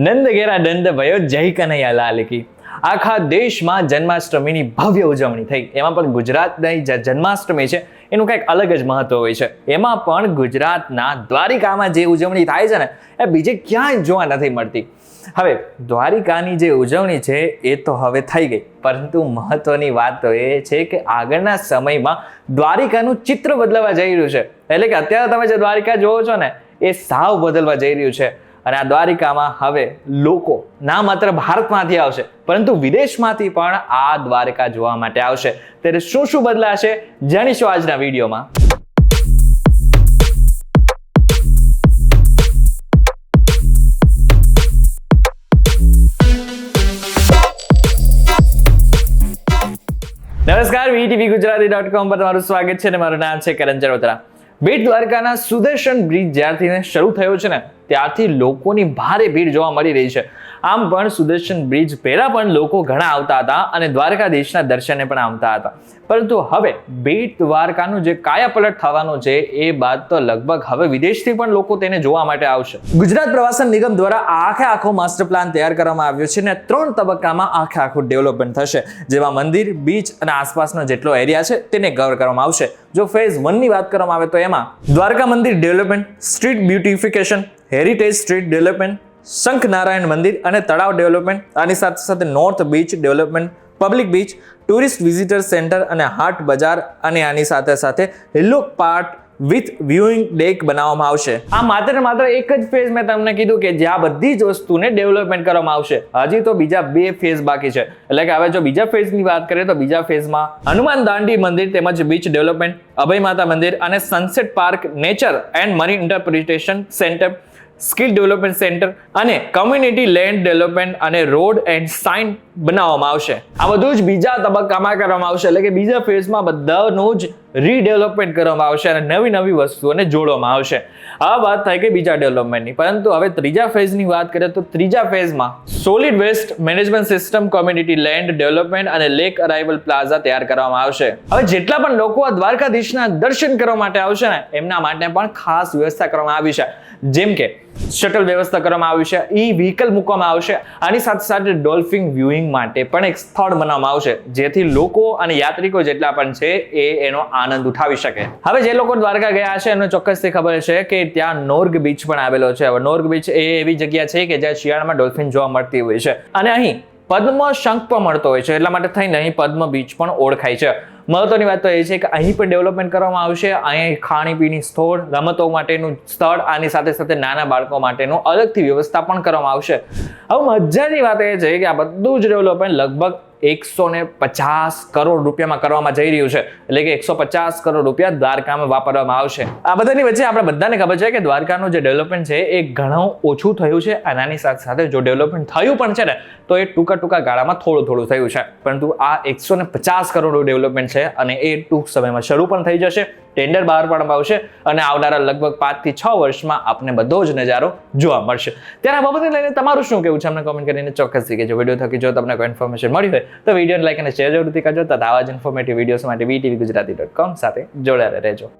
નંદ ઘેરા દંડ ભયો જય કનૈયા લાલ કી. આખા દેશમાં જન્માષ્ટમીની ભવ્ય ઉજવણી થઈ. એમાં પણ ગુજરાતની જે જન્માષ્ટમી છે એનું કંઈક અલગ જ મહત્વ હોય છે. એમાં પણ ગુજરાતના દ્વારિકામાં જે ઉજવણી થાય છે ને એ બીજે ક્યાંય જોવા નથી મળતી. હવે દ્વારિકાની જે ઉજવણી છે એ તો હવે થઈ ગઈ, પરંતુ મહત્વની વાત તો એ છે કે આગળના સમયમાં દ્વારિકાનું ચિત્ર બદલવા જઈ રહ્યું છે. એટલે કે અત્યારે તમે જે દ્વારિકા જોવો છો ને એ સાવ બદલવા જઈ રહ્યું છે. અને આ દ્વારિકામાં હવે લોકો ના માત્ર ભારતમાંથી આવશે પરંતુ વિદેશમાંથી પણ આ દ્વારિકા જોવા માટે આવશે. ત્યારે શું શું બદલાશે જાણીશું આજના વિડીયોમાં. નમસ્કાર, VTV Gujarati.com પર તમારું સ્વાગત છે અને મારું નામ છે કરણ ચરોતરા. બેટ દ્વારકાના સુદર્શન બ્રિજ જ્યારથી શરૂ થયો છે ને ત્યારથી લોકોની ભારે ભીડ જોવા મળી રહી છે. આમ પણ સુદર્શન બ્રિજ પહેલા પણ લોકો ઘણા આવતા હતા અને દ્વારકાધીશના દર્શને પણ આવતા હતા, પરંતુ હવે બેટ દ્વારકાનું જે કાયાપલટ થવાનું છે એ બાદ તો લગભગ હવે વિદેશથી પણ લોકો તેને જોવા માટે આવશે. ગુજરાત પ્રવાસન નિગમ દ્વારા આખો માસ્ટર પ્લાન તૈયાર કરવામાં આવ્યો છે અને 3 તબક્કામાં આખું ડેવલપમેન્ટ થશે, જેમાં મંદિર, બીચ અને આસપાસનો જેટલો એરિયા છે તેને કવર કરવામાં આવશે. જો ફેઝ 1 ની વાત કરવામાં આવે તો એમાં દ્વારકા મંદિર development, street beautification, heritage street development, શંખ નારાયણ મંદિર અને તળાવ ડેવલપમેન્ટ, આની સાથે સાથે north beach development, public beach, tourist visitor centre અને હાટ બજાર અને આની સાથે સાથે હિલ્લો પાર્ક વિથ વ્યુઇંગ ડેક બનાવવામાં આવશે. આ માત્ર એક જ ફેઝ મેં તમને કીધું કે જ્યાં બધી જ વસ્તુને ડેવલપમેન્ટ કરવામાં આવશે. હજી તો બીજા 2 ફેઝ બાકી છે. એટલે કે હવે જો બીજા ફેઝની વાત કરીએ તો બીજા ફેઝમાં હનુમાન દાંડી મંદિર તેમજ બીચ ડેવલપમેન્ટ, અભય માતા મંદિર અને sunset park, nature and marine interpretation centre, skill development centre અને કમ્યુનિટી લેન્ડ ડેવલપમેન્ટ અને રોડ એન્ડ સાઇન બનાવવામાં આવશે. આ બધું જ બીજા તબક્કામાં કરવામાં આવશે. એટલે કે બીજા ફેઝમાં બધાનું જ રીડેવલપમેન્ટ કરવામાં આવશે અને નવી વસ્તુઓને જોડવામાં આવશે. આ વાત થઈ ગઈ બીજા ડેવલપમેન્ટની, પરંતુ હવે ત્રીજા ફેઝની વાત કરીએ તો ત્રીજા ફેઝમાં solid waste management system, community land development અને લેક અરાઇવલ પ્લાઝા તૈયાર કરવામાં આવશે. હવે જેટલા પણ લોકો આ દ્વારકાધીશના દર્શન કરવા માટે આવશે ને એમના માટે પણ ખાસ વ્યવસ્થા કરવામાં આવી છે. જેમ કે શટલ વ્યવસ્થા કરવામાં આવી છે, વ્હીકલ મૂકવામાં આવશે. આની સાથે સાથે ડોલ્ફિન વ્યુઇંગ માટે પણ એક સ્થળ બનાવવામાં આવશે, જેથી લોકો અને યાત્રિકો જેટલા પણ છે એ એનો આનંદ ઉઠાવી શકે. હવે જે લોકો દ્વારકા ગયા છે એમને ચોક્કસથી ખબર છે કે ત્યાં નોર્ગ બીચ પણ આવેલો છે. હવે નોર્ગ બીચ એ એવી જગ્યા છે કે જ્યાં શિયાળામાં ડોલ્ફિન જોવા મળતી હોય છે અને અહીં પદ્મ શંખ પણ મળતો હોય છે. એટલા માટે થઈને અહીં પદ્મ બીચ પણ ઓળખાય છે. મહત્વની વાત તો એ છે કે અહીં પણ ડેવલપમેન્ટ કરવામાં આવશે. અહીં ખાણીપીણી સ્થળ, રમતો માટેનું સ્થળ, આની સાથે સાથે નાના બાળકો માટેનું અલગથી વ્યવસ્થા પણ કરવામાં આવશે. હવે મજાની વાત એ છે કે આ બધું જ ડેવલપમેન્ટ લગભગ 150 કરોડ રૂપિયામાં કરવામાં જઈ રહ્યું છે. એટલે કે 150 કરોડ રૂપિયા દ્વારકામાં વાપરવામાં આવશે. આ બધાની વચ્ચે આપણે બધાને ખબર છે કે દ્વારકાનું જે ડેવલપમેન્ટ છે એ ઘણું ઓછું થયું છે અને આની સાથે સાથે જો ડેવલપમેન્ટ થયું પણ છે ને તો એ ટૂંકા ગાળામાં થોડું થયું છે. પરંતુ આ 150 કરોડનું ડેવલપમેન્ટ છે અને એ ટૂંક સમયમાં શરૂ પણ થઈ જશે. ટેન્ડર બહાર પાડવામાં આવશે અને આવનારા લગભગ 5 થી 6 વર્ષમાં આપને બધો જ નજારો જોવા મળશે. ત્યારે આ બાબતને લઈને તમારું શું કહેવું છે અમને કોમેન્ટ કરીને ચોક્કસથી કહેજો. વિડીયો થકી જો તમને કોઈ ઇન્ફોર્મેશન મળી હોય તો વિડીયોને લાઈક અને શેર જરૂરથી કરજો. તથા આવા જ ઇન્ફોર્મેટિવ વિડીયોઝ માટે VTV Gujarati.com સાથે જોડાયેલા રહેજો.